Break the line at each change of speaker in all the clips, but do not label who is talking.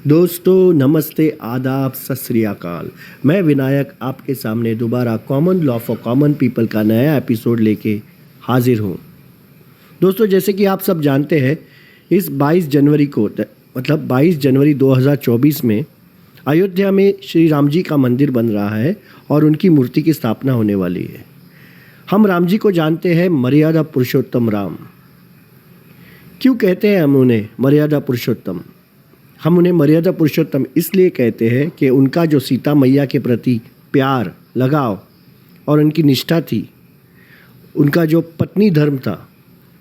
दोस्तों नमस्ते, आदाब, सत श्री अकाल। मैं विनायक आपके सामने दोबारा common law for common people का नया एपिसोड लेके हाजिर हूँ। दोस्तों जैसे कि आप सब जानते हैं, इस 22 जनवरी को मतलब 22 जनवरी 2024 में अयोध्या में श्री राम जी का मंदिर बन रहा है और उनकी मूर्ति की स्थापना होने वाली है। हम राम जी को जानते हैं मर्यादा पुरुषोत्तम राम। क्यों कहते हैं हम उन्हें मर्यादा पुरुषोत्तम? हम उन्हें मर्यादा पुरुषोत्तम इसलिए कहते हैं कि उनका जो सीता मैया के प्रति प्यार, लगाव और उनकी निष्ठा थी, उनका जो पत्नी धर्म था,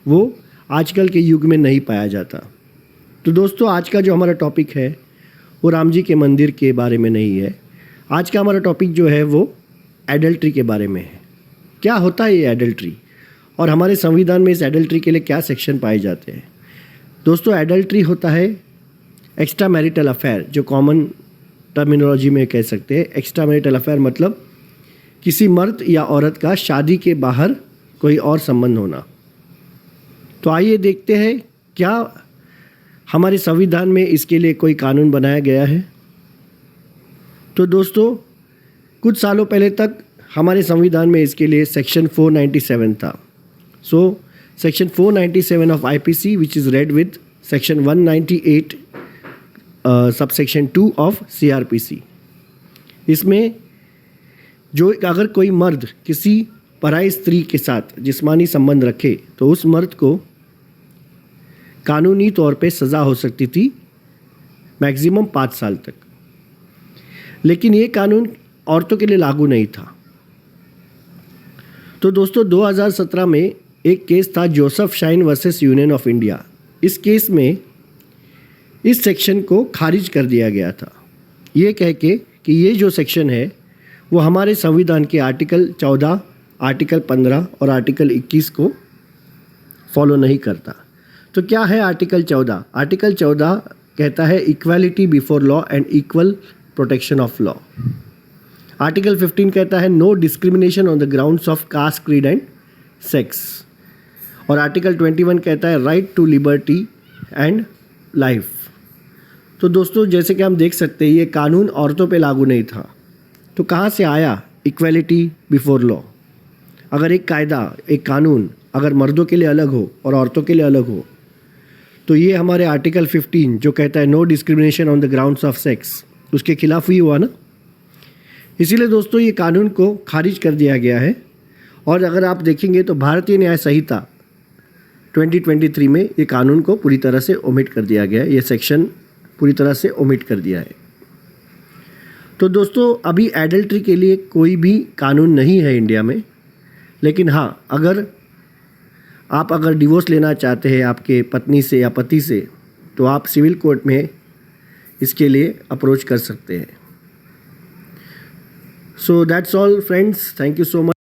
वो आजकल के युग में नहीं पाया जाता। तो दोस्तों आज का जो हमारा टॉपिक है वो राम जी के मंदिर के बारे में नहीं है। आज का हमारा टॉपिक जो है वो एडल्ट्री के बारे में है। क्या होता है ये एडल्ट्री और हमारे संविधान में इस एडल्ट्री के लिए क्या सेक्शन पाए जाते हैं? दोस्तों एडल्ट्री होता है एक्स्ट्रा मैरिटल अफेयर, जो कॉमन टर्मिनोलॉजी में कह सकते हैं। एक्स्ट्रा मैरिटल अफेयर मतलब किसी मर्द या औरत का शादी के बाहर कोई और संबंध होना। तो आइए देखते हैं क्या हमारे संविधान में इसके लिए कोई कानून बनाया गया है। तो दोस्तों कुछ सालों पहले तक हमारे संविधान में इसके लिए सेक्शन 497 था। So section 497 of IPC which is read with section 198 subsection 2 of CrPC. इसमें जो अगर कोई मर्द किसी पराई स्त्री के साथ जिस्मानी संबंध रखे तो उस मर्द को कानूनी तौर पे सज़ा हो सकती थी मैक्सिमम 5 साल तक। लेकिन ये कानून औरतों के लिए लागू नहीं था। तो दोस्तों 2017 में एक केस था Joseph shine versus union of India. इस केस में इस सेक्शन को खारिज कर दिया गया था, ये कह के कि ये जो सेक्शन है वो हमारे संविधान के आर्टिकल 14, आर्टिकल 15 और आर्टिकल 21 को फॉलो नहीं करता। तो क्या है आर्टिकल 14? आर्टिकल 14 कहता है equality before law and equal protection of law. Article 15 कहता है no discrimination on the grounds of caste, creed and sex. और आर्टिकल 21 कहता है right to liberty and life. तो दोस्तों जैसे कि हम देख सकते हैं ये कानून औरतों पे लागू नहीं था। तो कहाँ से आया इक्वालिटी बिफोर लॉ? अगर एक कायदा, एक कानून अगर मर्दों के लिए अलग हो और औरतों के लिए अलग हो तो ये हमारे आर्टिकल 15 जो कहता है no discrimination on the grounds of sex, उसके खिलाफ ही हुआ ना। इसीलिए दोस्तों ये कानून को खारिज कर दिया गया है। और अगर आप देखेंगे तो भारतीय न्याय संहिता 2023 में ये कानून को पूरी तरह से ओमिट कर दिया गया है। ये सेक्शन पूरी तरह से ओमिट कर दिया है। तो दोस्तों अभी एडल्ट्री के लिए कोई भी कानून नहीं है इंडिया में। लेकिन हाँ, अगर डिवोर्स लेना चाहते हैं आपके पत्नी से या पति से तो आप सिविल कोर्ट में इसके लिए अप्रोच कर सकते हैं। So that's all friends, thank you so much.